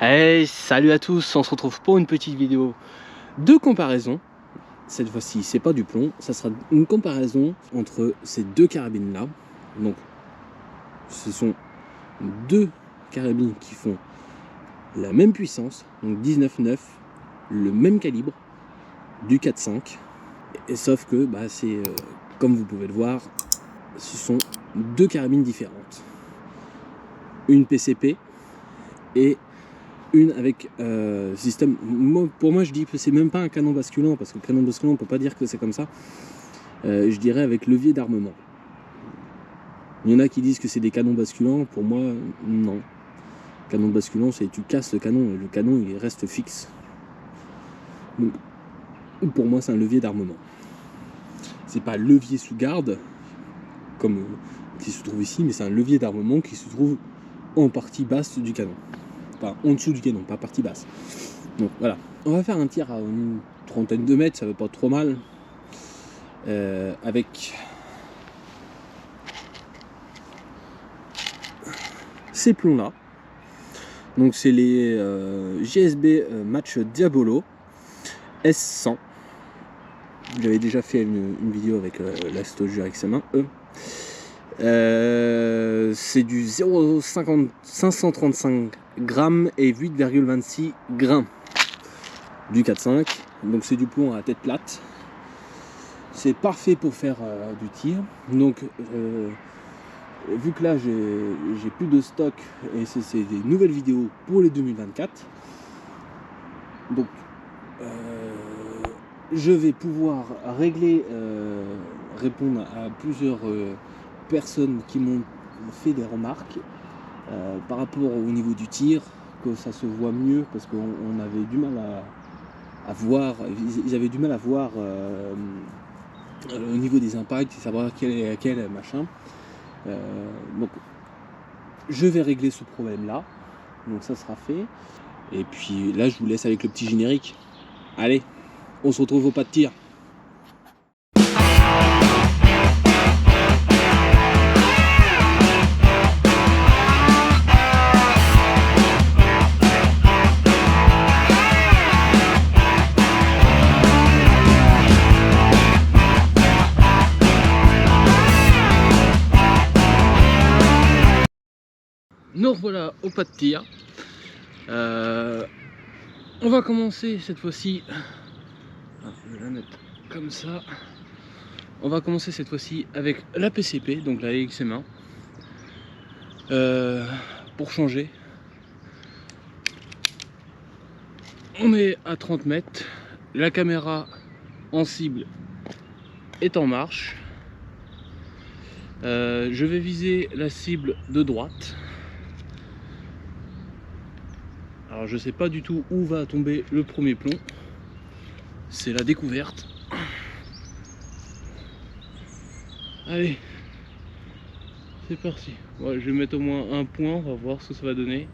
Hey, salut à tous, on se retrouve pour une petite vidéo de comparaison. Cette fois-ci, c'est pas du plomb, ça sera une comparaison entre ces deux carabines là. Donc, ce sont deux carabines qui font la même puissance, donc 19,9, le même calibre, du 4,5. Et sauf que, c'est comme vous pouvez le voir, ce sont deux carabines différentes. Une PCP et une avec système. Pour moi, je dis que c'est même pas un canon basculant, parce que le canon basculant, on peut pas dire que c'est comme ça. Je dirais avec levier d'armement. Il y en a qui disent que c'est des canons basculants. Pour moi, non. Canon basculant, c'est tu casses le canon et le canon il reste fixe. Donc, pour moi, c'est un levier d'armement. C'est pas levier sous garde comme qui se trouve ici, mais c'est un levier d'armement qui se trouve en partie basse du canon. Enfin, en dessous du canon, pas partie basse. Donc voilà. On va faire un tir à une trentaine de mètres, ça va pas trop mal. Avec ces plombs là. Donc c'est les GSB Match Diabolo S100. J'avais déjà fait une vidéo avec la Stoju XM1 c'est du 0,535 grammes et 8,26 grains du 4,5. Donc c'est du plomb à tête plate. C'est parfait pour faire du tir. Donc vu que là j'ai plus de stock et c'est des nouvelles vidéos pour les 2024. Donc je vais pouvoir régler, répondre à plusieurs personnes qui m'ont fait des remarques par rapport au niveau du tir, que ça se voit mieux parce qu'on avait du mal à voir, ils avaient du mal à voir au niveau des impacts, savoir quel est quel machin. Donc je vais régler ce problème là, donc ça sera fait. Et puis là je vous laisse avec le petit générique. Allez, on se retrouve au pas de tir. Nous revoilà au pas de tir. On va commencer cette fois-ci. Je vais la mettre comme ça. On va commencer cette fois-ci avec la PCP, donc la XM1. Pour changer, on est à 30 mètres. La caméra en cible est en marche. Je vais viser la cible de droite. Alors je sais pas du tout où va tomber le premier plomb. C'est la découverte. Allez, c'est parti. Ouais, je vais mettre au moins un point, on va voir ce que ça va donner.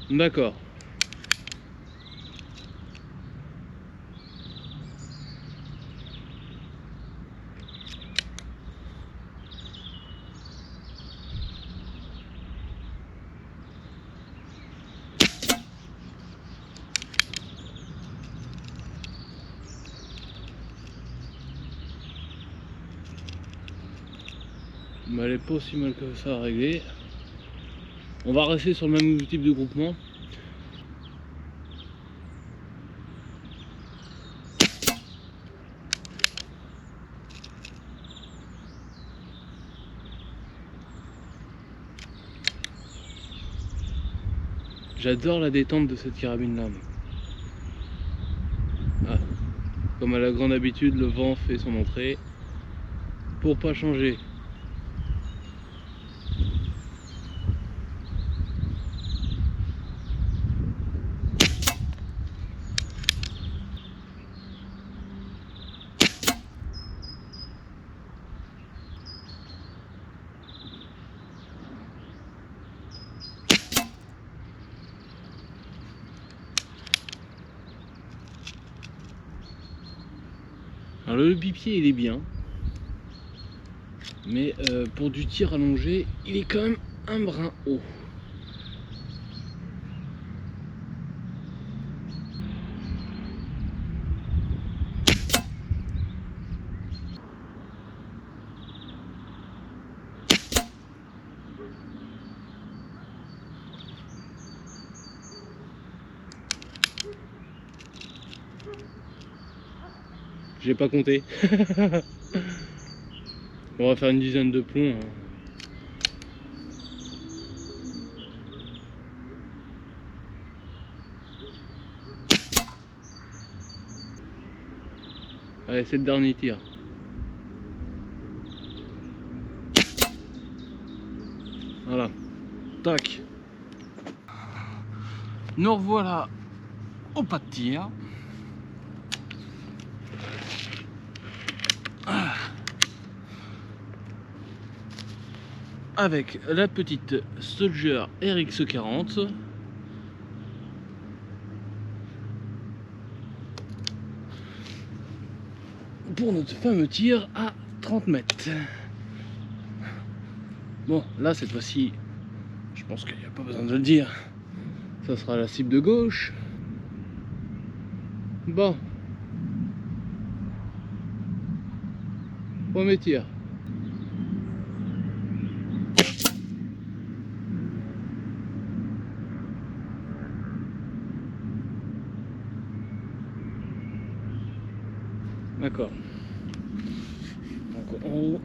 D'accord. Mais elle est pas aussi mal que ça à régler. On va rester sur le même type de groupement. J'adore la détente de cette carabine là. Ah. Comme à la grande habitude, le vent fait son entrée. Pour pas changer. Alors le bipied il est bien. Mais pour du tir allongé, il est quand même un brin haut. J'ai pas compté. On va faire une dizaine de plombs. Allez, c'est le dernier tir. Voilà. Tac. Nous revoilà au pas de tir. Avec la petite Soldier RX40. Pour notre fameux tir à 30 mètres. Bon, là cette fois-ci, je pense qu'il n'y a pas besoin de le dire. Ça sera la cible de gauche. Bon. Premier tir. D'accord. Donc en haut.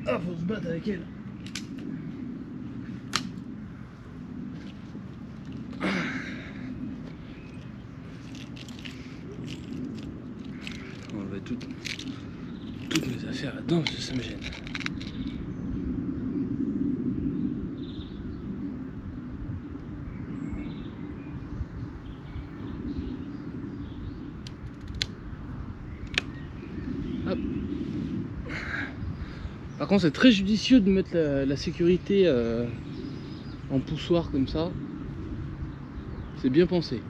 Ah, faut se battre avec elle. On va enlever toutes mes affaires là-dedans parce que ça me gêne. Hop. Par contre, c'est très judicieux de mettre la sécurité en poussoir comme ça. C'est bien pensé.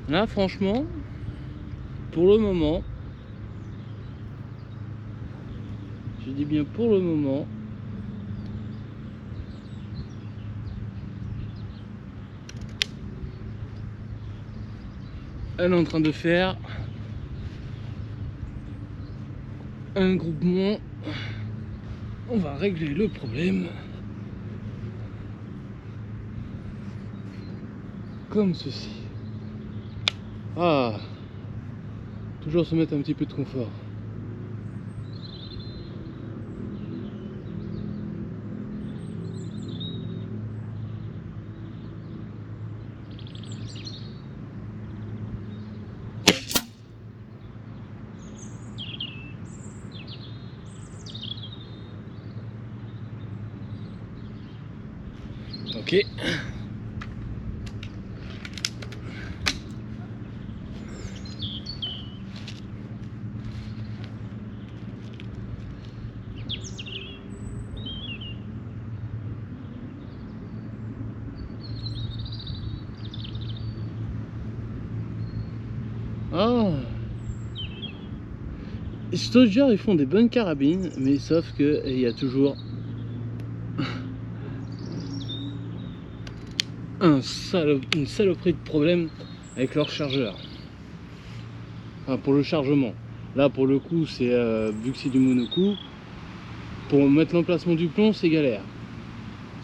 Là, franchement, pour le moment, je dis bien pour le moment, elle est en train de faire un groupement. On va régler le problème comme ceci. Ah, toujours se mettre un petit peu de confort. Ok. Ah, Soldier, ils font des bonnes carabines, mais sauf que il y a toujours une saloperie de problème avec leur chargeur. Enfin, pour le chargement. Là, pour le coup, c'est vu que c'est du monocoup, pour mettre l'emplacement du plomb, c'est galère.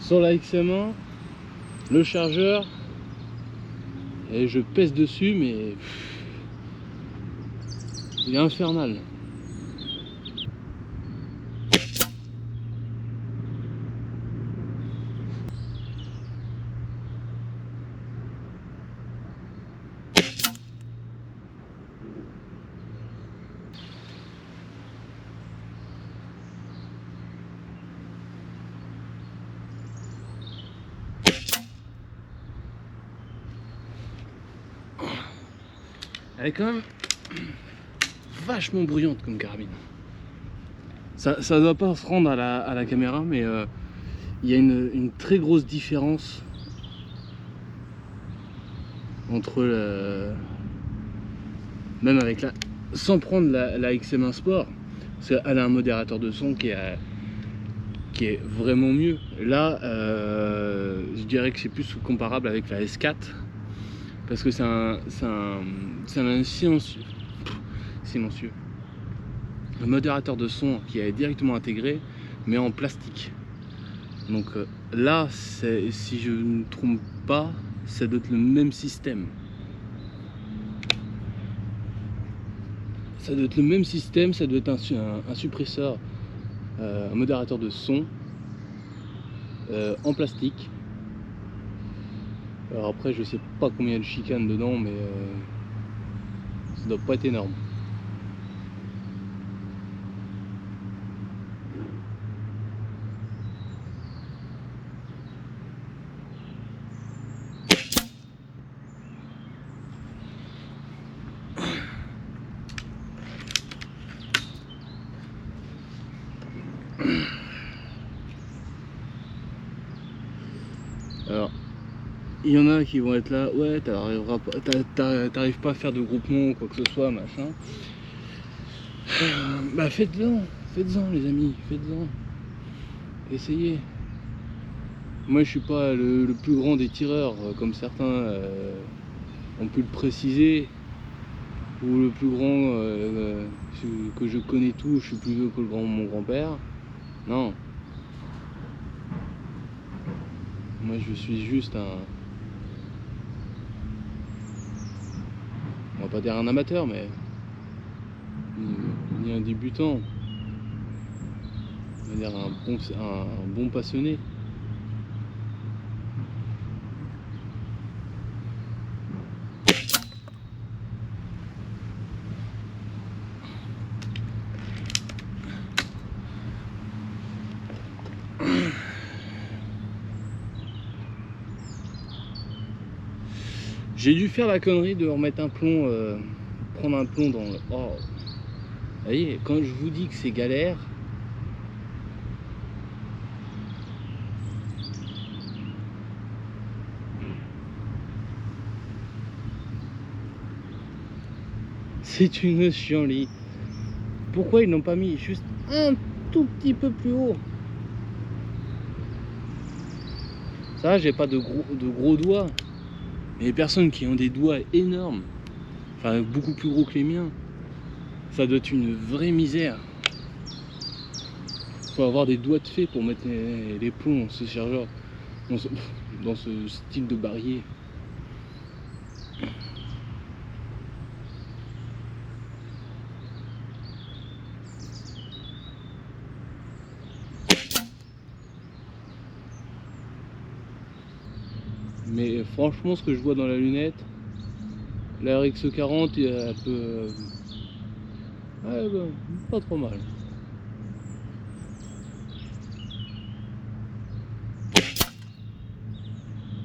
Sur la XM1, le chargeur, et je pèse dessus, mais il est infernal. Elle est quand même vachement bruyante comme carabine. Ça doit pas se rendre à la caméra, mais il y a une très grosse différence entre même avec sans prendre la XM1 Sport, parce qu'elle a un modérateur de son qui est vraiment mieux. Là, je dirais que c'est plus comparable avec la S4, parce que c'est un silencieux. Un modérateur de son qui est directement intégré, mais en plastique. Donc là, si je ne me trompe pas, ça doit être le même système. Ça doit être le même système, ça doit être un suppresseur, un modérateur de son en plastique. Alors après, je sais pas combien il y a de chicane dedans, mais ça doit pas être énorme. Alors, il y en a qui vont être là, ouais, t'arrives pas à faire de groupement ou quoi que ce soit, machin. Bah faites-en les amis, faites-en. Essayez. Moi je suis pas le plus grand des tireurs, comme certains ont pu le préciser, ou le plus grand que je connais tout, je suis plus vieux que mon grand-père. Non. Moi je suis juste on va pas dire un amateur, mais ni un débutant. On va dire un bon passionné. J'ai dû faire la connerie de remettre un plomb, prendre un plomb dans le... Oh. Vous voyez, quand je vous dis que c'est galère, c'est une chienlit. Pourquoi ils n'ont pas mis juste un tout petit peu plus haut? Ça, j'ai pas de gros doigts. Mais les personnes qui ont des doigts énormes, enfin beaucoup plus gros que les miens, ça doit être une vraie misère. Faut avoir des doigts de fée pour mettre les plombs dans ce chargeur, dans ce style de barillet. Mais franchement, ce que je vois dans la lunette, la RX40, elle peut... ouais, bah, pas trop mal.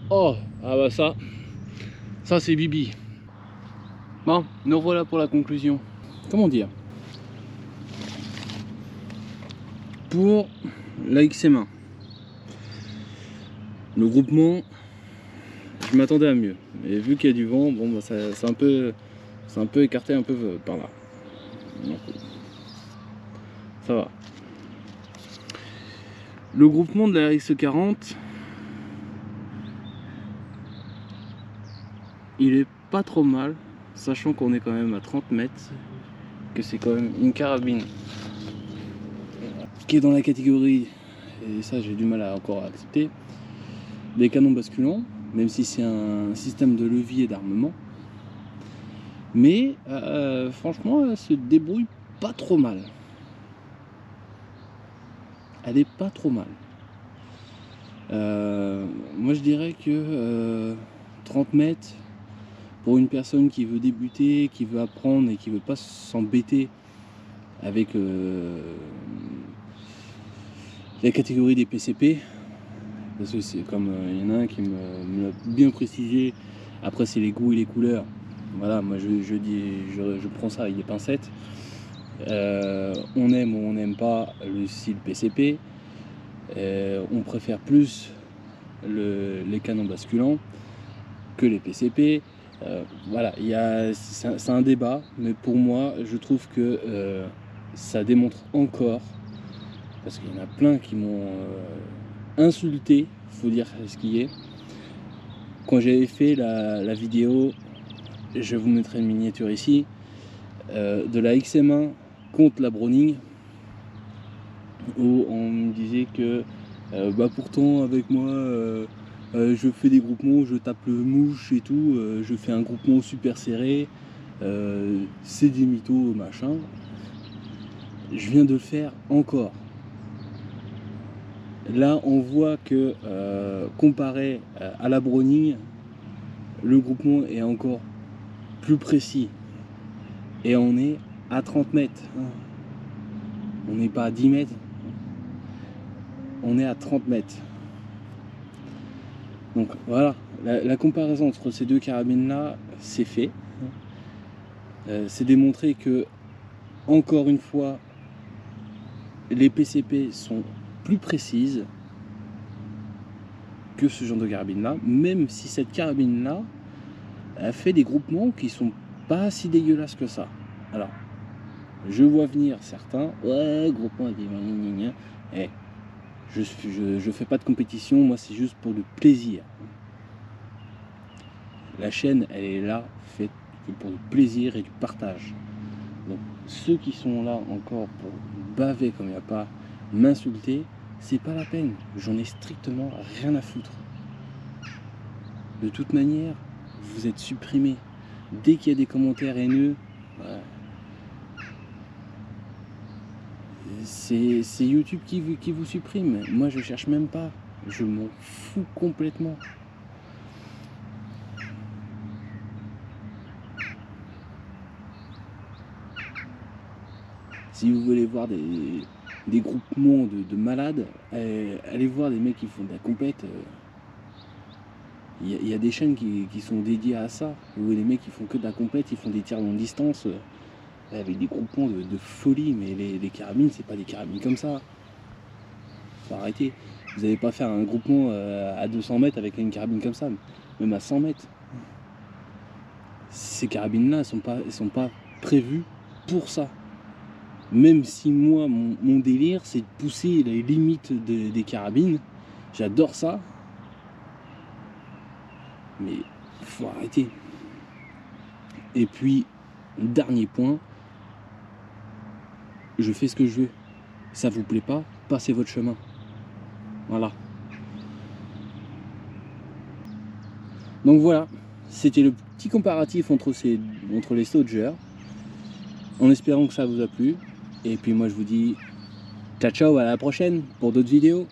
Oh, ah bah ça c'est Bibi. Bon, nous revoilà pour la conclusion. Comment dire? Pour la XM1, le groupement, je m'attendais à mieux. Et vu qu'il y a du vent, bon, bah, c'est un peu écarté un peu par là. Donc, ça va. Le groupement de la RX40, il est pas trop mal, sachant qu'on est quand même à 30 mètres, que c'est quand même une carabine qui est dans la catégorie, et ça j'ai du mal à encore accepter, des canons basculants, même si c'est un système de levier d'armement. Mais franchement, elle se débrouille pas trop mal. Elle est pas trop mal. Moi je dirais que 30 mètres, pour une personne qui veut débuter, qui veut apprendre et qui veut pas s'embêter avec la catégorie des PCP, parce que c'est comme il y en a un qui me l'a bien précisé, après c'est les goûts et les couleurs, Voilà, moi je prends ça avec des pincettes. On aime ou on n'aime pas le style PCP. On préfère plus les canons basculants que les PCP. Voilà, c'est un débat, mais pour moi, je trouve que ça démontre encore, parce qu'il y en a plein qui m'ont insulté, faut dire ce qui est. Quand j'avais fait la vidéo, je vous mettrai une miniature ici, de la XM1 contre la Browning, où on me disait que pourtant avec moi je fais des groupements, je tape le mouche et tout, je fais un groupement super serré, c'est des mythos machin. Je viens de le faire encore. Là on voit que comparé à la Browning, le groupement est encore plus précis, et on est à 30 mètres, on n'est pas à 10 mètres, on est à 30 mètres. Donc voilà, la comparaison entre ces deux carabines là, c'est fait. C'est démontré que, encore une fois, les PCP sont plus précises que ce genre de carabine là, même si cette carabine là a fait des groupements qui sont pas si dégueulasses que ça. Alors, je vois venir certains, ouais, groupement, eh, je fais pas de compétition, moi c'est juste pour le plaisir. La chaîne, elle est là, faite pour le plaisir et du partage. Donc ceux qui sont là encore pour baver comme il n'y a pas, m'insulter, c'est pas la peine. J'en ai strictement rien à foutre. De toute manière, vous êtes supprimés. Dès qu'il y a des commentaires haineux, c'est YouTube qui vous supprime. Moi je cherche même pas. Je m'en fous complètement. Si vous voulez voir des groupements de malades, allez voir des mecs qui font de la compète. Il y a des chaînes qui sont dédiées à ça. Vous voyez les mecs qui font que de la compète, ils font des tirs longue distance avec des groupements de folie. Mais les carabines, c'est pas des carabines comme ça. Faut arrêter. Vous n'allez pas faire un groupement à 200 mètres avec une carabine comme ça, même à 100 mètres. Ces carabines-là, elles sont pas prévues pour ça. Même si moi, mon délire, c'est de pousser les limites des carabines. J'adore ça. Mais il faut arrêter. Et puis, dernier point, je fais ce que je veux. Ça vous plaît pas, passez votre chemin. Voilà. Donc voilà, c'était le petit comparatif entre les Soldier, en espérant que ça vous a plu. Et puis moi je vous dis ciao ciao, à la prochaine pour d'autres vidéos.